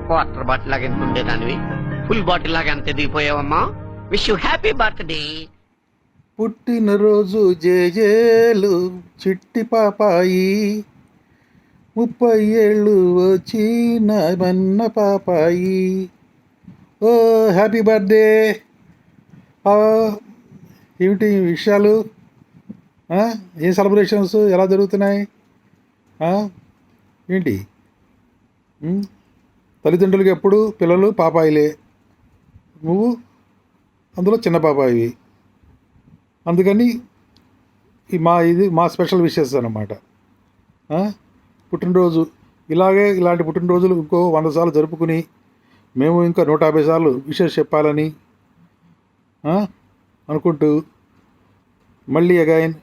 Quarter bottle లాగా ఎంత ఉండేదానివి full bottle లాగా ఎంత ఎదిగిపోయావమ్మా. Wish you happy birthday. పుట్టినరోజు జేజేలు చిట్టి పాపాయి, 30 ఏళ్ళు వచ్చిన మన్న పాపాయి. ఓ హ్యాపీ బర్త్డే. ఏమిటి విషయాలు? ఏం సెలబ్రేషన్స్ ఎలా జరుగుతున్నాయి? ఏంటి తల్లిదండ్రులకి ఎప్పుడు పిల్లలు పాపాయిలే, నువ్వు అందులో చిన్న పాపాయివి. అందుకని ఇది మా స్పెషల్ విషెస్ అన్నమాట. పుట్టినరోజు ఇలాంటి పుట్టినరోజులు ఇంకో 100 సార్లు జరుపుకుని మేము ఇంకా 150 సార్లు విషెస్ చెప్పాలని అనుకుంటూ మళ్ళీ అగైన్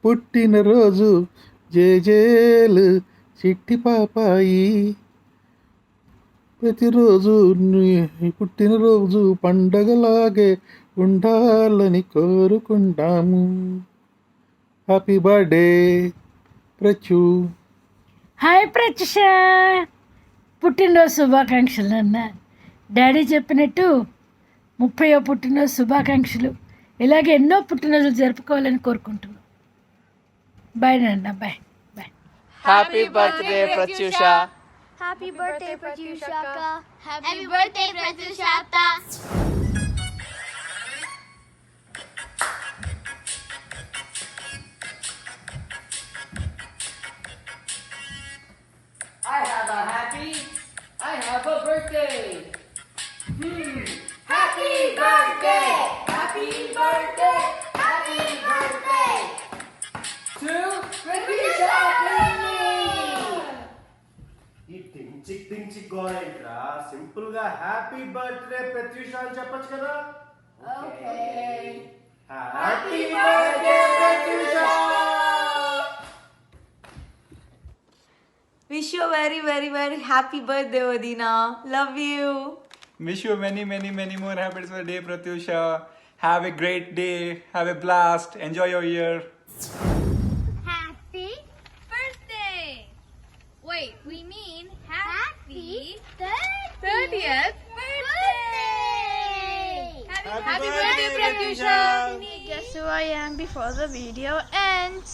పుట్టినరోజు జేజేలు చిట్టి పాపాయి, ప్రతిరోజు పుట్టినరోజు పండగలాగే ఉండాలని కోరుకుంటాము. Happy birthday Prachu. Hi Pratyusha, పుట్టినరోజు శుభాకాంక్షలు అన్న. డాడీ చెప్పినట్టు 30వ పుట్టినరోజు శుభాకాంక్షలు. ఇలాగే ఎన్నో పుట్టినరోజులు జరుపుకోవాలని కోరుకుంటున్నాను. బాయ్ నాన్న, bye bye. Happy birthday Pratyusha. Happy birthday, Pratyushaka. Happy birthday, Pratyushata. I have a birthday. Happy birthday. Happy birthday. Happy birthday. To Pratyusha. ఈ టించిక్ గోల్ ఏంట్రా? సింపుల్ గా హ్యాపీ బర్త్డే ప్రత్యూష అని చెప్పొచ్చు కదా. Okay. Happy birthday Pratyusha. Wish you a very happy birthday, Odina. Love you. Wish you many more happy birthday, Pratyusha. Have a great day. Have a blast. Enjoy your year. Happy birthday. Wait, we mean happy 30th birthday. Happy birthday, Pratyusha. Guess who I am before the video ends.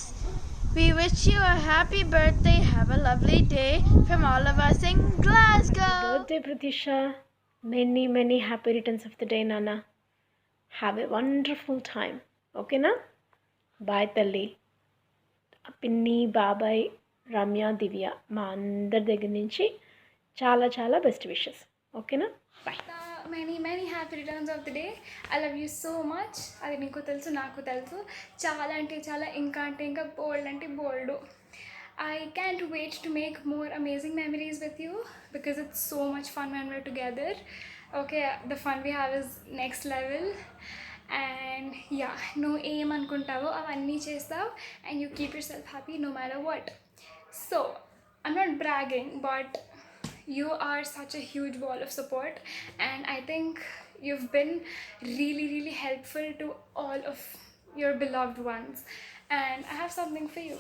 We wish you a happy birthday. Have a lovely day from all of us in Glasgow. Birthday Pratyusha. Many happy returns of the day, Nana. Have a wonderful time. Okay na? Bye Talli. పిన్ని, బాబాయ్, రమ్య, దివ్య మా అందరి దగ్గర నుంచి చాలా best wishes. ఓకేనా? Bye. many happy returns of the day. I love you so much. అది నీకు తెలుసు, నాకు తెలుసు. చాలా అంటే చాలా, ఇంకా అంటే ఇంకా, బోల్డ్ అంటే బోల్డ్. I can't wait to make more amazing memories with you because it's so much fun when we're together. Okay, the fun we have is next level. And yeah, నువ్వు ఏమనుకుంటావో అవన్నీ చేస్తావు and you keep yourself happy no matter what. So I'm not bragging, but you are such a huge wall of support, and I think you've been really helpful to all of your beloved ones, and I have something for you.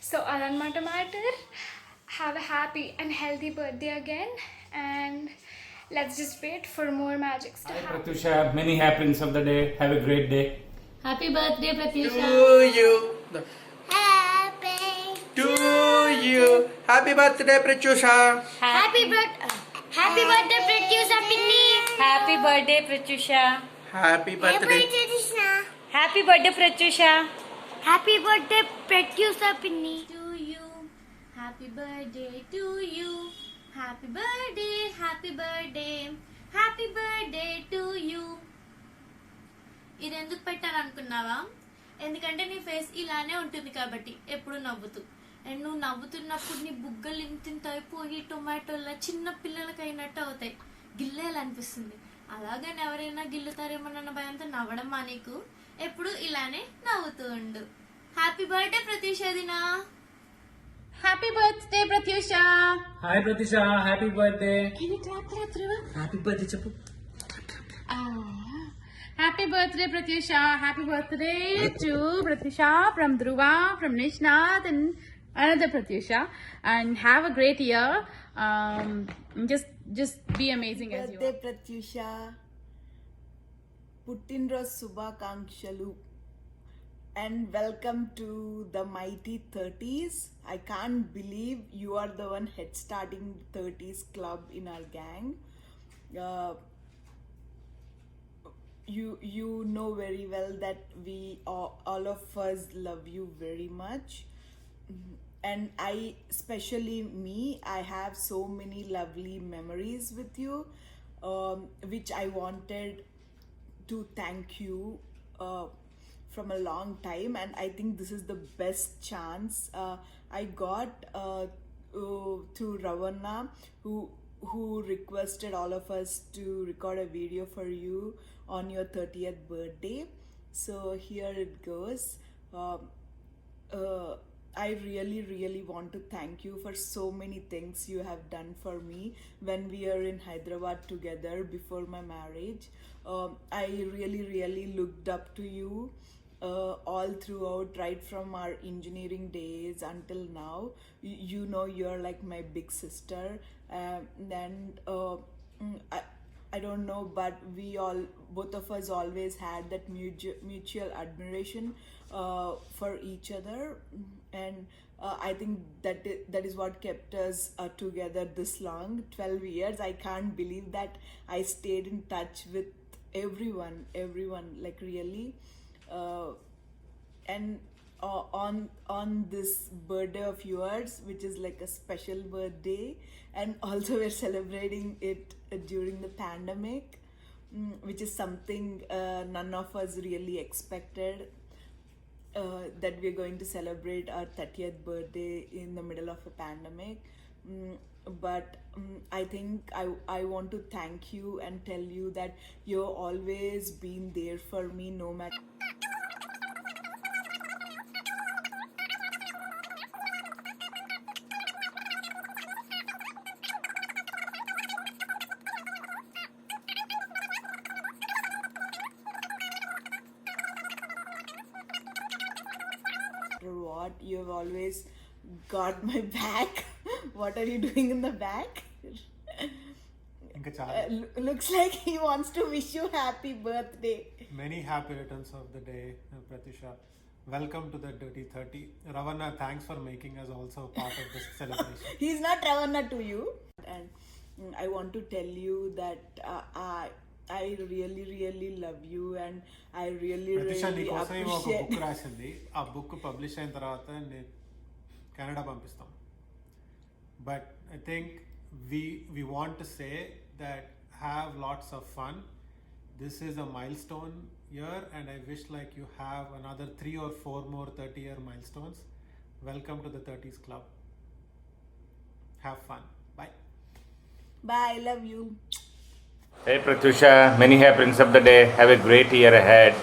So adanmata matter. Have a happy and healthy birthday again, and let's just wait for more magics to happen. Pratyusha, many happiness of the day. Have a great day. Happy birthday, Pratyusha. To you. Happy Happy birthday, Pratyusha. Happy birthday, Pratyusha Pinni. Happy birthday, Pratyusha. Happy birthday. Happy birthday, Pratyusha. Happy birthday, Pratyusha Pinni. To you. Happy birthday to you. Happy birthday, happy birthday. Happy birthday to you. ఇది ఎందుకు పెట్టాను అనుకున్నావా? ఎందుకంటే నీ face ఇలానే ఉంటుంది కాబట్టి, ఎప్పుడు నవ్వుతూ. అండ్ నువ్వు నవ్వుతున్నప్పుడు నీ బుగ్గలు ఇంత అయిపోయి టొమాటోలా చిన్న పిల్లలకి అయినట్టు అవుతాయి, గిల్లేయాలనిపిస్తుంది. అలాగని ఎవరైనా గిల్లుతారేమోనన్న భయంతో నవ్వడం మానేకు, ఎప్పుడు ఇలానే నవ్వుతూ ఉండు. హ్యాపీ బర్త్డే ప్రత్యూష దినా. Happy birthday, Pratyusha. Hi Pratyusha, happy birthday. Can you clap, Dhruva? Happy birthday, Chappu. Happy birthday, Pratyusha. Happy birthday to Pratyusha from Dhruva, from Nishnath, and another Pratyusha. And have a great year. Just be amazing as you are. Pratyusha పుట్టినరోజు శుభాకాంక్షలు and welcome to the mighty 30s. I can't believe you are the one head starting 30s club in our gang. You know very well that we all of us love you very much, and especially me, I have so many lovely memories with you, which I wanted to thank you from a long time, and I think this is the best chance I got through Ravanna, who requested all of us to record a video for you on your 30th birthday. So here it goes. I really want to thank you for so many things you have done for me when we are in Hyderabad together before my marriage. I really looked up to you all throughout, right from our engineering days until now. You know, you're like my big sister, and I don't know, but both of us always had that mutual admiration for each other, and I think that is what kept us together this long, 12 years. I can't believe that I stayed in touch with everyone, like really. And on this birthday of yours, which is like a special birthday, and also we're celebrating it during the pandemic, which is something none of us really expected, that we're going to celebrate our 30th birthday in the middle of a pandemic. But I think I want to thank you and tell you that you've always been there for me, no matter. What, you have always got my back. What are you doing in the back? Looks like he wants to wish you happy birthday. Many happy returns of the day, Pratyusha. Welcome to the Dirty 30. Ravanna, thanks for making us also part of this celebration. He's not Ravanna to you. And I want to tell you that I really love you, and I really appreciate. Book రాసింది. ఆ book publish అయిన తర్వాత నేను Canada పంపిస్తాం. But I think we want to say that have lots of fun. This is a milestone year, and I wish like you have another 3 or 4 more 30-year milestones. Welcome to the 30s club. Have fun. Bye. Bye, love you. Hey Pratyusha, many happy returns of the day. Have a great year ahead.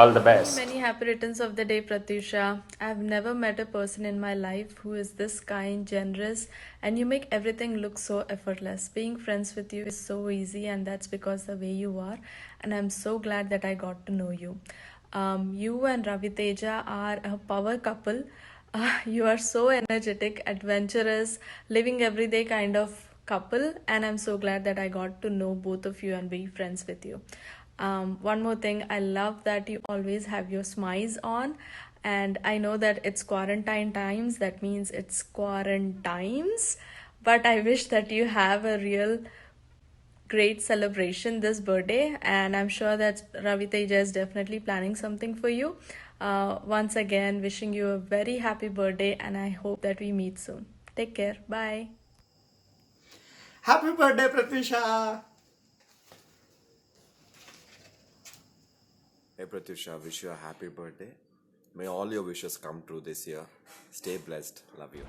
All the best. Many happy returns of the day, Pratyusha. I've never met a person in my life who is this kind, generous, and you make everything look so effortless. Being friends with you is so easy, and that's because the way you are, and I'm so glad that I got to know you. You and Ravi Teja are a power couple. You are so energetic, adventurous, living everyday kind of couple, and I'm so glad that I got to know both of you and be friends with you. One more thing, I love that you always have your smiles on, and I know that it's quarantine times, that means it's quarantines, but I wish that you have a real great celebration this birthday, and I'm sure that Ravi Teja is definitely planning something for you. Once again, wishing you a very happy birthday, and I hope that we meet soon. Take care. Bye. Happy birthday, Pratyusha. Hey Pratyusha, wish you a happy birthday. May all your wishes come true this year. Stay blessed. Love you.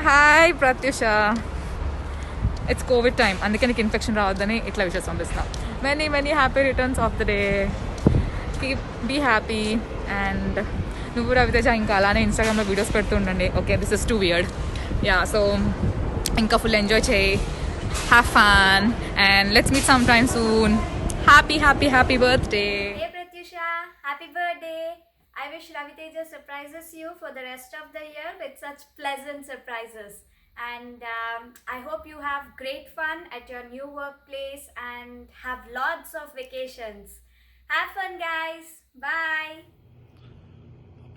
Hi Pratyusha. It's COVID time. అందుకే నీకు infection రావద్దని ఇట్లా wishes పంపిస్తున్నా. Many happy returns of the day. Be happy, and నువ్వు రవితేజ ఇంకా అలానే ఇన్స్టాగ్రామ్లో videos పెడుతూ ఉండండి. Okay, this is two weird. Yeah, so ఇంకా ఫుల్ ఎంజాయ్ చేయి, have fun and let's meet some time soon. Happy birthday. Hey Pratyusha, happy birthday. I wish Raviteja surprises you for the rest of the year with such pleasant surprises. And I hope you have great fun at your new workplace and have lots of vacations. Have fun, guys. Bye.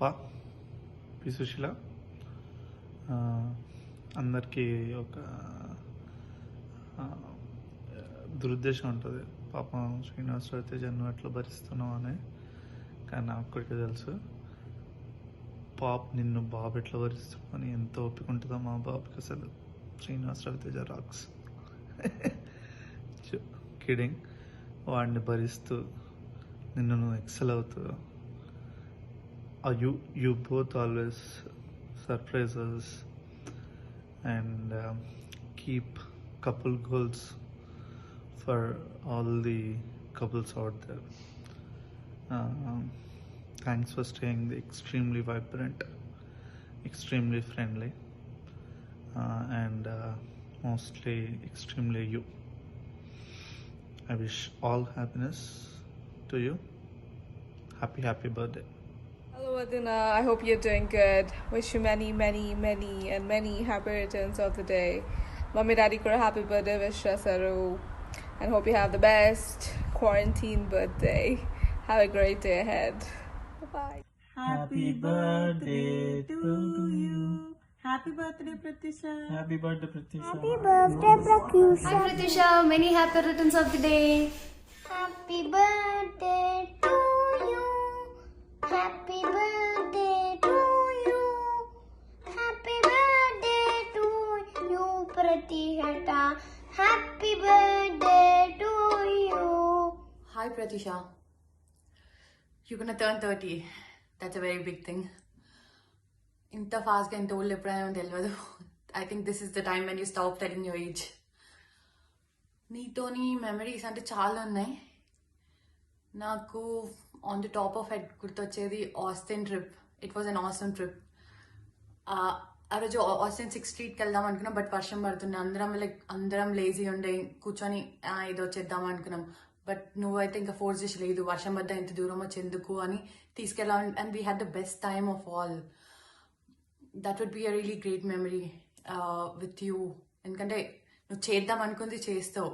పాప P Susheela, అందరికీ ఒక దురుద్దేశం ఉంటుంది, పాపం శ్రీనివాసరావు తేజ నువ్వు ఎట్లా భరిస్తున్నావు అని. కానీ నాకు ఒక్కడికే తెలుసు, పాప నిన్ను బాబు ఎట్లా భరిస్తున్నావు అని. ఎంత ఓపిక ఉంటుందో మా బాబుకి అసలు. శ్రీనివాసరావు తేజ రాక్స్. కిడింగ్. వాడిని భరిస్తూ నిన్ను నువ్వు ఎక్సెల్ అవుతూ, you both always surprise us and keep couple goals for all the couples out there. Thanks for staying extremely vibrant, extremely friendly, and mostly extremely you. I wish all happiness to you. Happy birthday. Hello Adina, I hope you're doing good. Wish you many happy returns of the day. Mummy Daddy ko happy birthday wish chesaru, and hope you have the best quarantine birthday. Have a great day ahead. Bye. Happy birthday to you. Happy birthday Pratyusha. Happy birthday Pratyusha. Happy birthday, Pratyusha. Hi Pratyusha, many happy returns of the day. Happy birthday to you. Happy birthday to you. Happy birthday to you, Pratyusha. Happy birthday to you. Hi Pratyusha. You're gonna turn 30. That's a very big thing. Inta fast ga inta old eppudayana telvadu. I think this is the time when you stop telling your age. నీతోని memories అంటే చాలా ఉన్నాయి. నాకు on the top of head గుర్తొచ్చేది Austin trip. It was an awesome trip. ఆ రోజు Austin 6th Streetకి వెళ్దాం అనుకున్నాం, బట్ వర్షం పడుతుంది. అందరం లేజీ ఉండే కూర్చొని ఏదో చేద్దాం అనుకున్నాం. బట్ నువ్వైతే ఇంకా ఫోర్స్ చేసి లేదు, వర్షం పడ్డా ఎంత దూరం వచ్చేందుకు అని తీసుకెళ్ళాం. And we had the best time of all. That would be a really great memory with you. ఎందుకంటే నువ్వు చేద్దాం అనుకుంది చేస్తావు.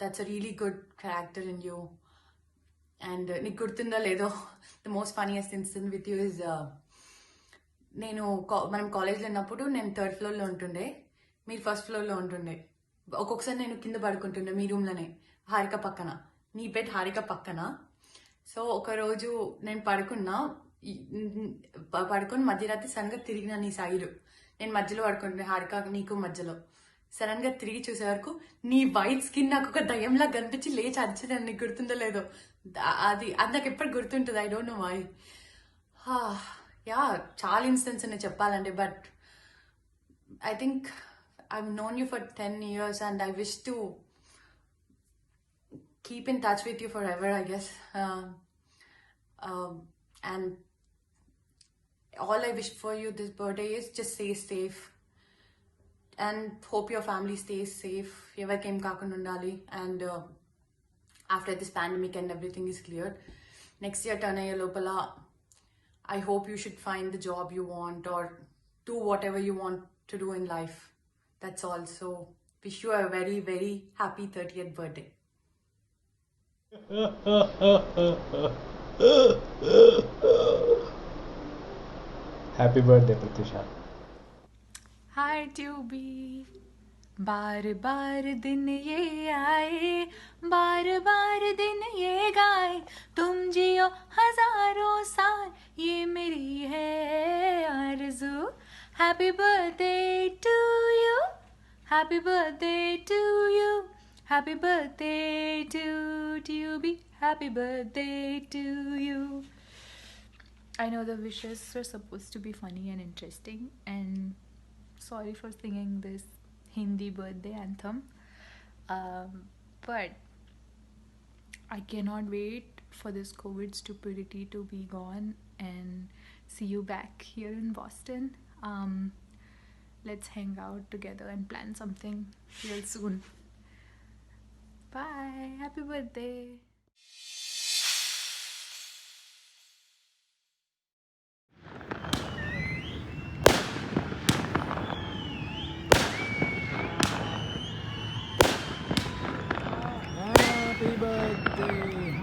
That's a really good character in you. And నీకు గుర్తుందో లేదో, the most funniest incident with you is, మనం కాలేజ్లో ఉన్నప్పుడు నేను 3rd floorలో ఉంటుండే, మీరు 1st floorలో ఉంటుండే. ఒక్కొక్కసారి నేను కింద పడుకుంటుండే మీ రూమ్లోనే, హారిక పక్కన. నీ బెడ్ హారిక పక్కన. సో ఒకరోజు నేను పడుకొని మధ్యరాత్రి సడన్గా తిరిగిన నీ సైడ్. నేను మధ్యలో పడుకుంటుండే, హారిక నీకు మధ్యలో. సడన్ గా తిరిగి చూసే వరకు నీ వైట్ స్కిన్ నాకు ఒక దయ్యంలా కనిపించి లేచి అరిచేదాన్ని. నీకు గుర్తుందో లేదో, అది నాకు ఎప్పుడు గుర్తుంటుంది. I don't know why. Yeah, చాలా ఇన్సిడెంట్స్ ఉన్నాయి చెప్పాలంటే. But I think I've known you for 10 years and I wish to keep in touch with you forever, I guess. And all I wish for you this birthday is just stay safe. And hope your family stays safe. Everkem kakunda undali. And after this pandemic and everything is cleared, next year turn aye lopala, I hope you should find the job you want or do whatever you want to do in life. That's all. So wish you a very happy 30th birthday. Happy birthday Pratyusha. Hi Tubi. बार बार दिन ये आए, बार बार दिन ये गाए, तुम जियो हजारों साल, ये मेरी है आरज़ू. Happy birthday to you, happy birthday to you, happy birthday to Tubi, happy birthday to you. I know the wishes are supposed to be funny and interesting, and sorry for singing this Hindi birthday anthem, but I cannot wait for this COVID stupidity to be gone and see you back here in Boston. let's hang out together and plan something real soon. Bye. Happy birthday. Happy birthday.